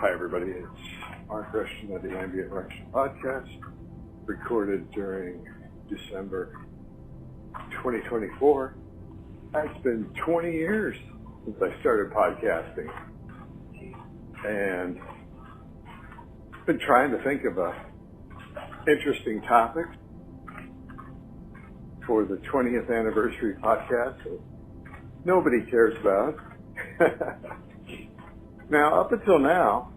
Hi everybody, it's Mark Rushton of the Ambient podcast, recorded during December 2024. It's been 20 years since I started podcasting, and I've been trying to think of a interesting topic for the 20th anniversary podcast that nobody cares about. Now, up until now,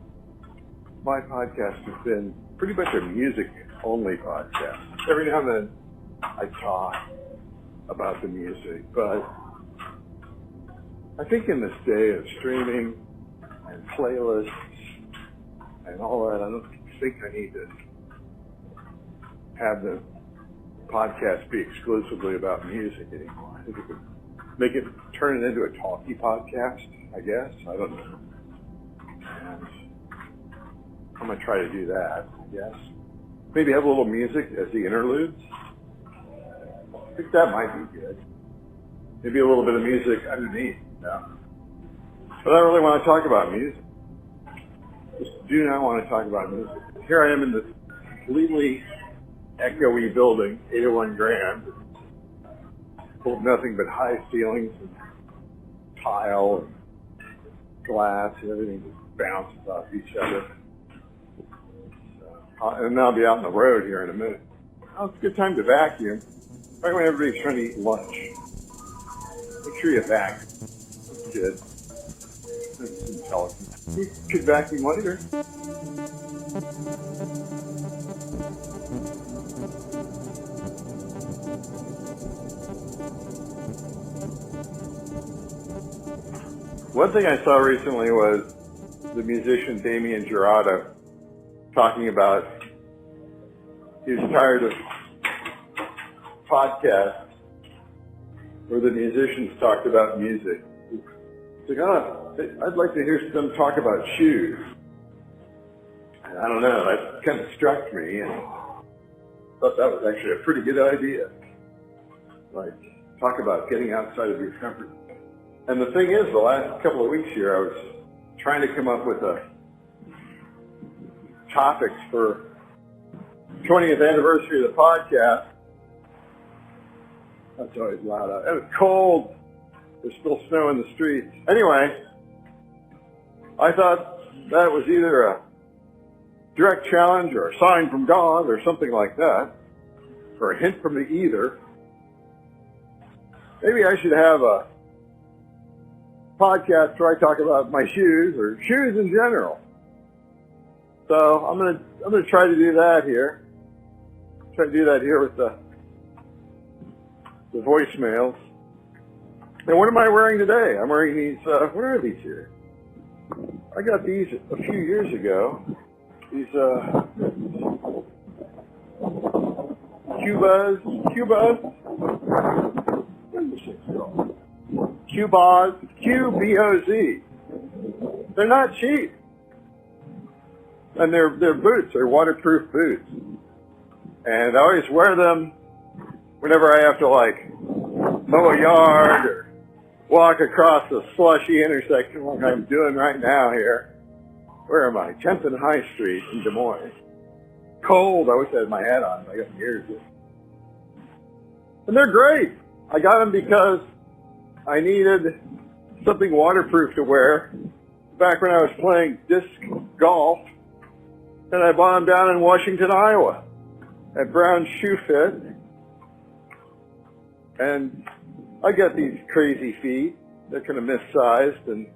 my podcast has been pretty much a music-only podcast. Every now and then, I talk about the music, but I think in this day of streaming and playlists and all that, I don't think I need to have the podcast be exclusively about music anymore. I think it could turn it into a talky podcast, I guess. I don't know. And I'm going to try to do that, I guess. Maybe have a little music as the interludes. I think that might be good. Maybe a little bit of music underneath, yeah. But I don't really want to talk about music. Just do not want to talk about music. Here I am in this completely echoey building, 801 Grand, full of nothing but high ceilings and tile and glass and everything just bounces off each other. And then I'll be out on the road here in a minute. Oh, it's a good time to vacuum. Right when everybody's trying to eat lunch. Make sure you vacuum. That's good. That's intelligent. You could vacuum later. One thing I saw recently was the musician Damien Jurado talking about he was tired of podcasts where the musicians talked about music. He's like, I'd like to hear them talk about shoes. And I don't know, that kind of struck me, and I thought that was actually a pretty good idea. Like, talk about getting outside of your comfort zone. And the thing is, the last couple of weeks here, I was trying to come up with topics for 20th anniversary of the podcast. That's always loud out. It was cold. There's still snow in the streets. Anyway, I thought that was either a direct challenge or a sign from God or something like that, or a hint from the ether. Maybe I should have a podcast where I talk about my shoes or shoes in general. So I'm gonna try to do that here. Try to do that here with the voicemails. And what am I wearing today? I'm wearing these. What are these here? I got these a few years ago. These Cubas. What is this called? Cubos, Q-B-O-Z. They're not cheap. And they're boots, they're waterproof boots. And I always wear them whenever I have to mow a yard or walk across a slushy intersection like I'm doing right now here. Where am I? 10th and High Street in Des Moines. Cold, I wish I had my hat on, I got my ears in. And they're great. I got them because I needed something waterproof to wear back when I was playing disc golf, and I bought them down in Washington, Iowa at Brown Shoe Fit. And I got these crazy feet. They're kind of missized, and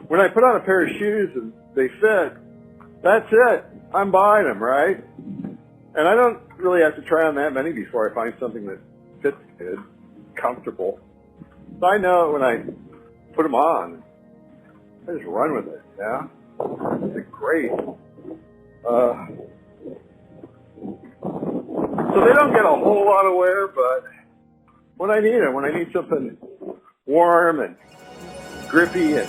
when I put on a pair of shoes and they fit, that's it. I'm buying them, right? And I don't really have to try on that many before I find something that fits good, comfortable. So I know when I put them on, I just run with it, yeah? It's great. So they don't get a whole lot of wear, but when I need them, when I need something warm and grippy and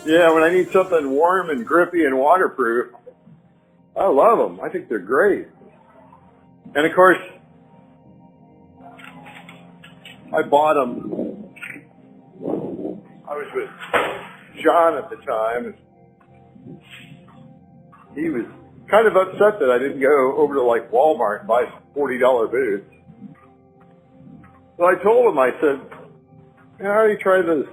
Yeah, when I need something warm and grippy and waterproof, I love them. I think they're great. And of course, I bought them. I was with John at the time, and he was kind of upset that I didn't go over to like Walmart and buy some $40 boots. So I told him, I said, I already tried those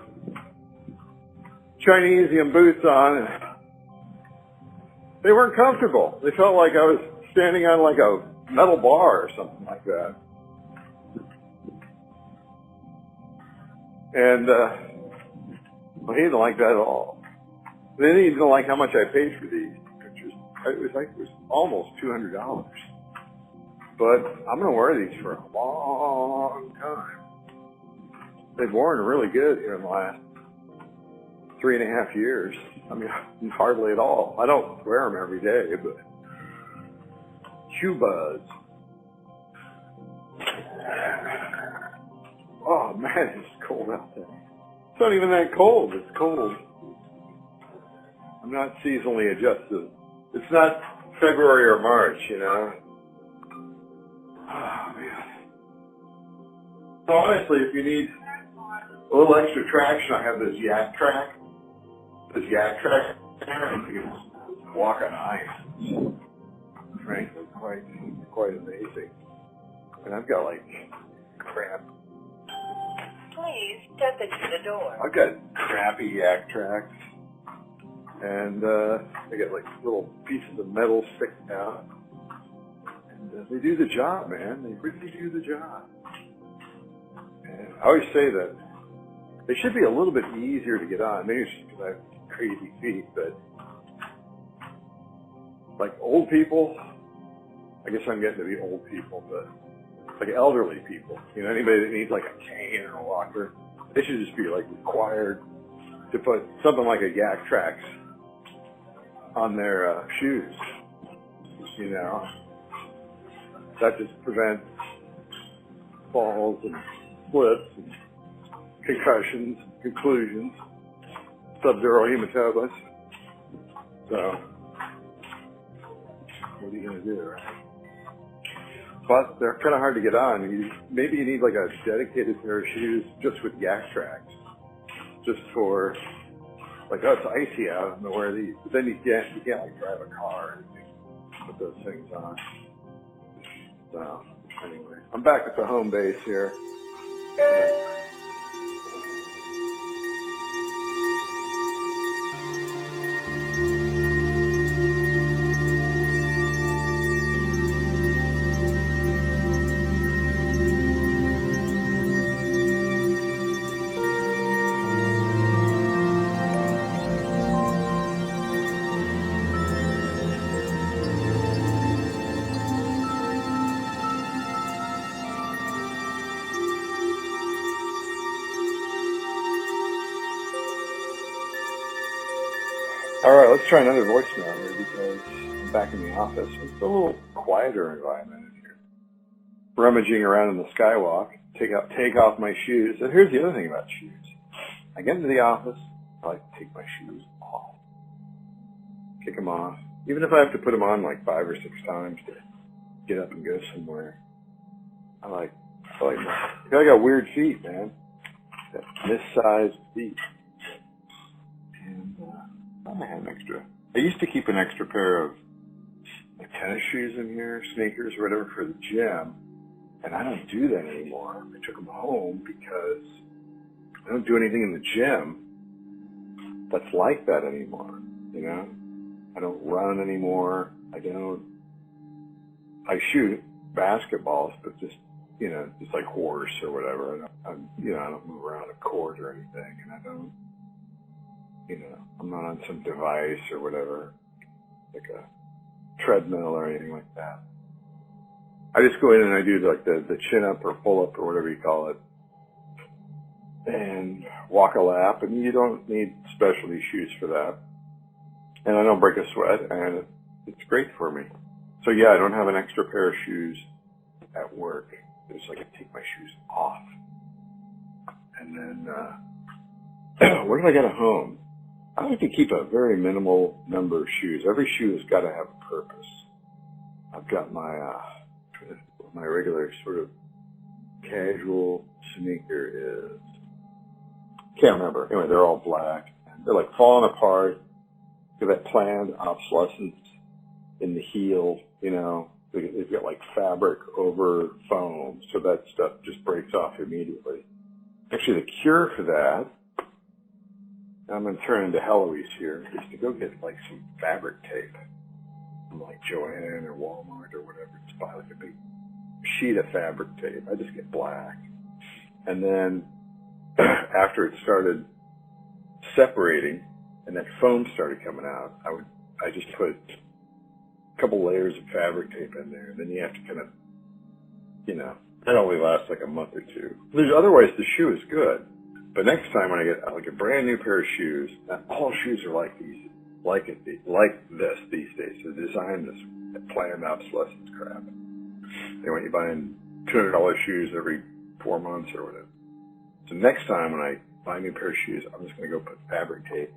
Chinesium boots on, and they weren't comfortable. They felt like I was standing on like a metal bar or something like that. And well, he didn't like that at all. Then he didn't like how much I paid for these, it was almost $200. But I'm going to wear these for a long time. They've worn really good here in the last 3.5 years. I mean, hardly at all. I don't wear them every day, but shoe buzz. Oh man, it's cold out there. It's not even that cold. It's cold. I'm not seasonally adjusted. It's not February or March, you know. Oh man. So honestly, if you need a little extra traction, I have this yak track. This yak track, I think it's walk on ice. Frankly, quite amazing. And I've got like crap. Please step into the door. I've got crappy yak tracks, and I got like little pieces of metal sticking out. And they do the job, man. They really do the job. And I always say that they should be a little bit easier to get on. Maybe it's just because I have crazy feet, but like old people, I guess I'm getting to be old people, but like elderly people, you know, anybody that needs like a cane or a walker, they should just be like required to put something like a yak tracks on their shoes, you know. That just prevents falls and slips and concussions, conclusions, sub-zero hematomas. So, what are you going to do, right? But they're kind of hard to get on. Maybe you need like a dedicated pair of shoes just with yak tracks, just for like, oh, it's icy out, I'm gonna wear these. But then you can't like drive a car or anything with those things on. So anyway, I'm back at the home base here. All right, let's try another voicemail here because I'm back in the office. It's a little quieter environment in here. Rummaging around in the skywalk, take off my shoes. And here's the other thing about shoes. I get into the office, I like to take my shoes off. Kick them off. Even if I have to put them on like 5 or 6 times to get up and go somewhere. I like that. I got weird feet, man. Got missized feet. And I had an extra. I used to keep an extra pair of like tennis shoes in here, sneakers, or whatever for the gym, and I don't do that anymore. I took them home because I don't do anything in the gym that's like that anymore. You know, I don't run anymore. I shoot basketballs, but just just like horse or whatever. I don't move around a court or anything, and I don't. I'm not on some device or whatever, like a treadmill or anything like that. I just go in and I do like the chin up or pull up or whatever you call it, and walk a lap, and you don't need specialty shoes for that. And I don't break a sweat, and it's great for me. So yeah, I don't have an extra pair of shoes at work. It's like I take my shoes off. And then, what did I get at home? I like to keep a very minimal number of shoes. Every shoe has got to have a purpose. I've got my regular sort of casual sneaker is, can't remember. Anyway, they're all black. They're like falling apart. They've got planned obsolescence in the heel, you know. They've got like fabric over foam, so that stuff just breaks off immediately. Actually, the cure for that, I'm going to turn into Heloise here, is to go get like some fabric tape from like Joann or Walmart or whatever. Just buy like a big sheet of fabric tape. I just get black. And then after it started separating and that foam started coming out, I just put a couple layers of fabric tape in there, and then you have to kind of, you know, that only lasts like a month or two. Otherwise, the shoe is good. But next time when I get like a brand new pair of shoes, and all shoes are like these, like this these days. They design this planned obsolescence crap. They want you buying $200 shoes every 4 months or whatever. So next time when I buy a new pair of shoes, I'm just going to go put fabric tape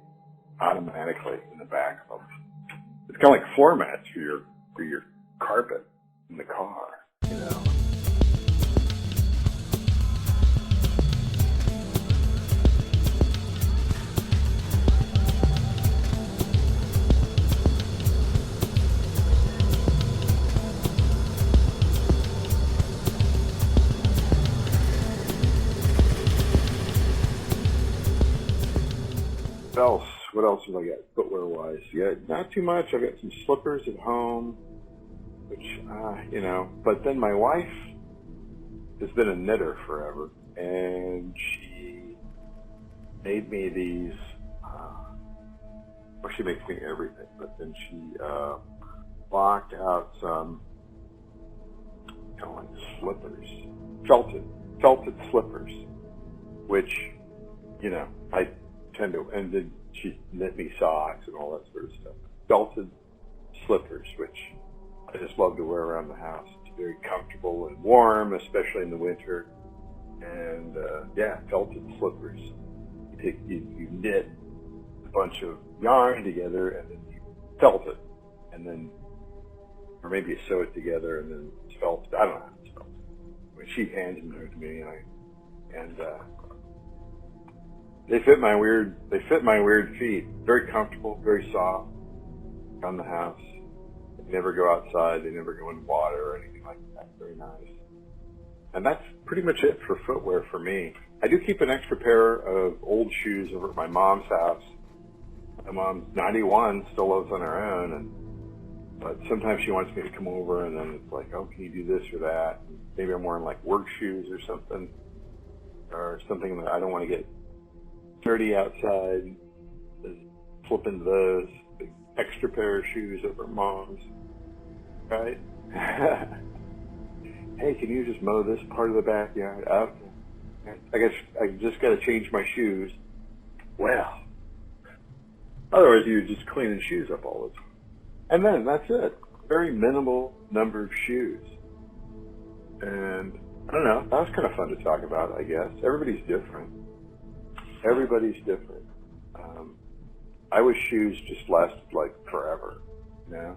automatically in the back of them. It's kind of like floor mats for your carpet in the car, you know. What else have I got footwear-wise? Yeah, not too much. I've got some slippers at home, which, you know. But then my wife has been a knitter forever, and she made me these, well, she makes me everything, but then she blocked out some, kind of like slippers, felted slippers, which, you know, I tend to, and then she knit me socks and all that sort of stuff. Felted slippers, which I just love to wear around the house. It's very comfortable and warm, especially in the winter. And yeah, felted slippers. You knit a bunch of yarn together and then you felt it, and then, or maybe you sew it together and then it's felted. I don't know how it's felted. I mean, she hands them to me, and they fit my weird feet. Very comfortable, very soft on the house. They never go outside. They never go in water or anything like that. Very nice. And that's pretty much it for footwear for me. I do keep an extra pair of old shoes over at my mom's house. My mom's 91, still lives on her own, but sometimes she wants me to come over, and then it's like, oh, can you do this or that? And maybe I'm wearing like work shoes or something that I don't want to get dirty outside. Just flip into those. Big extra pair of shoes over mom's, right? Hey, can you just mow this part of the backyard? Okay. I guess I just got to change my shoes. Well, otherwise you're just cleaning shoes up all the time. And then that's it. Very minimal number of shoes. And I don't know. That was kind of fun to talk about, I guess. Everybody's different. I wish shoes just lasted like forever, you know?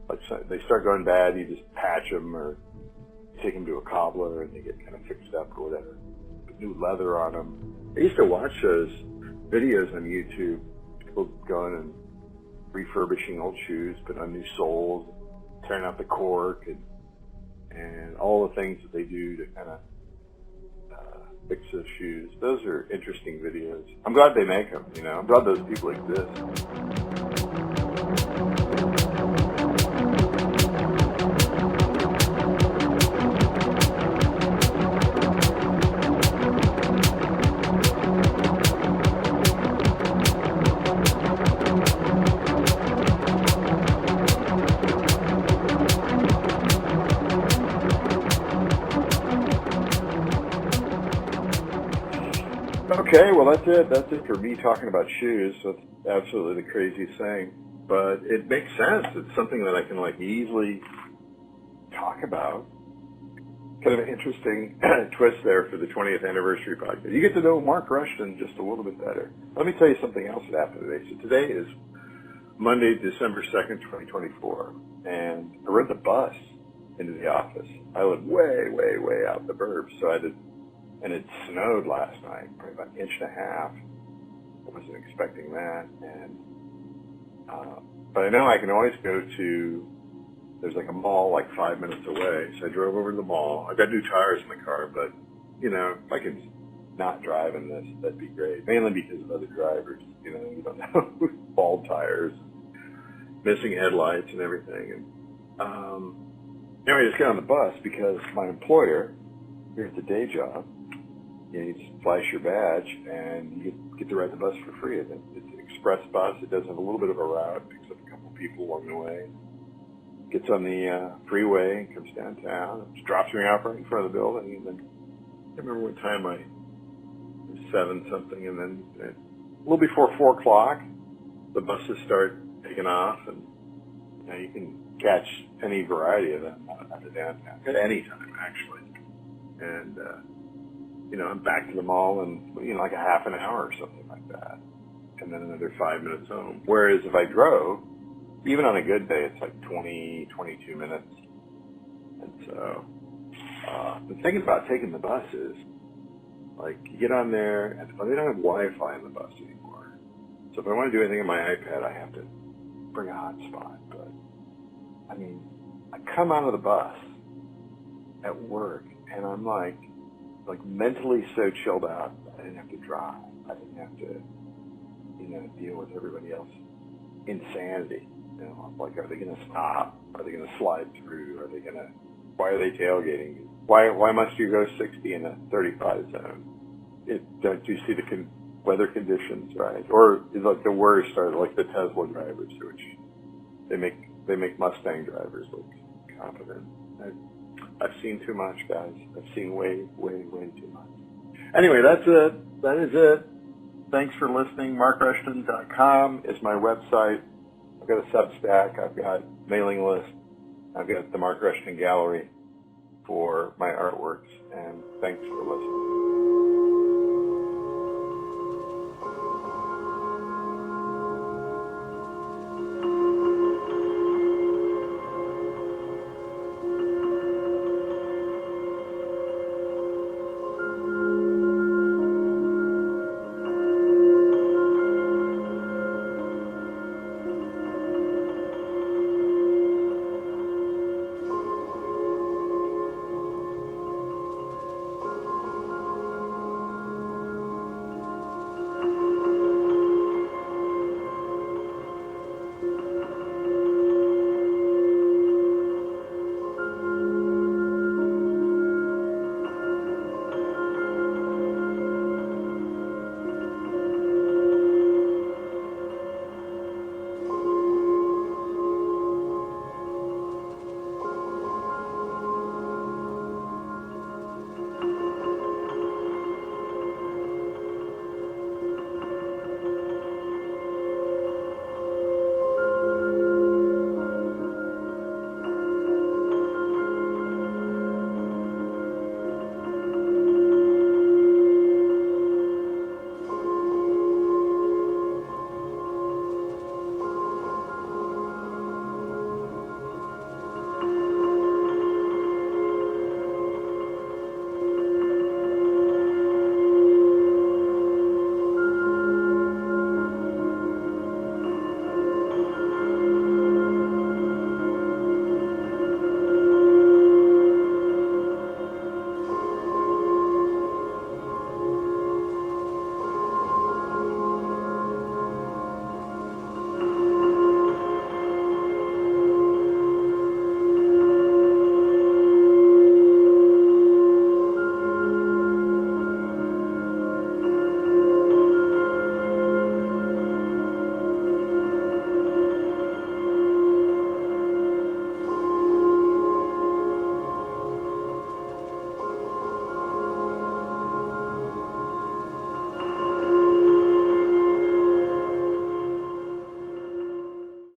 Like they start going bad, you just patch them or take them to a cobbler and they get kind of fixed up or whatever. Put new leather on them. I used to watch those videos on YouTube, people going and refurbishing old shoes, putting on new soles, tearing out the cork, and all the things that they do to kind of fix those shoes. Those are interesting videos. I'm glad they make them, you know. I'm glad those people exist. Okay, well that's it. That's it for me talking about shoes. So it's absolutely the craziest thing, but it makes sense. It's something that I can like easily talk about kind of an interesting twist there for the 20th anniversary podcast. You get to know Mark Rushton just a little bit better. Let me tell you something else that happened today. So today is Monday, December 2nd, 2024, and I rode the bus into the office. I live way, way, way out in the burbs, so and it snowed last night, probably about an inch and a half. I wasn't expecting that, and but I know I can always go to, there's like a mall like 5 minutes away, so I drove over to the mall. I've got new tires in the car, but, you know, if I could not drive in this, that'd be great, mainly because of other drivers. You know, you don't know, bald tires, missing headlights and everything. And anyway, I just got on the bus because my employer, here at the day job, you know, you just flash your badge and you get to ride the bus for free. It's an express bus. It does have a little bit of a route, picks up a couple people along the way, gets on the freeway, comes downtown, just drops me off right in front of the building. And then I remember one time it was 7-something, and then a little before 4 o'clock, the buses start taking off, and you know, you can catch any variety of them out of downtown at any time, actually. And you know, I'm back to the mall in, you know, like a half an hour or something like that, and then another 5 minutes home. Whereas if I drove, even on a good day, it's like 20, 22 minutes. And so the thing about taking the bus is, like, you get on there, and they don't have Wi-Fi in the bus anymore. So if I want to do anything on my iPad, I have to bring a hotspot. But, I mean, I come out of the bus at work, and I'm like mentally so chilled out. I didn't have to drive. I didn't have to, you know, deal with everybody else's insanity. You know, like, are they going to stop? Are they going to slide through? Are they going to? Why are they tailgating? Why must you go 60 in a 35 zone? Don't you see the weather conditions, right? Or is like the worst are like the Tesla drivers, which they make Mustang drivers look competent. I've seen too much, guys. I've seen way, way, way too much. Anyway, that's it. That is it. Thanks for listening. MarkRushton.com is my website. I've got a Substack. I've got mailing list. I've got the Mark Rushton Gallery for my artworks. And thanks for listening.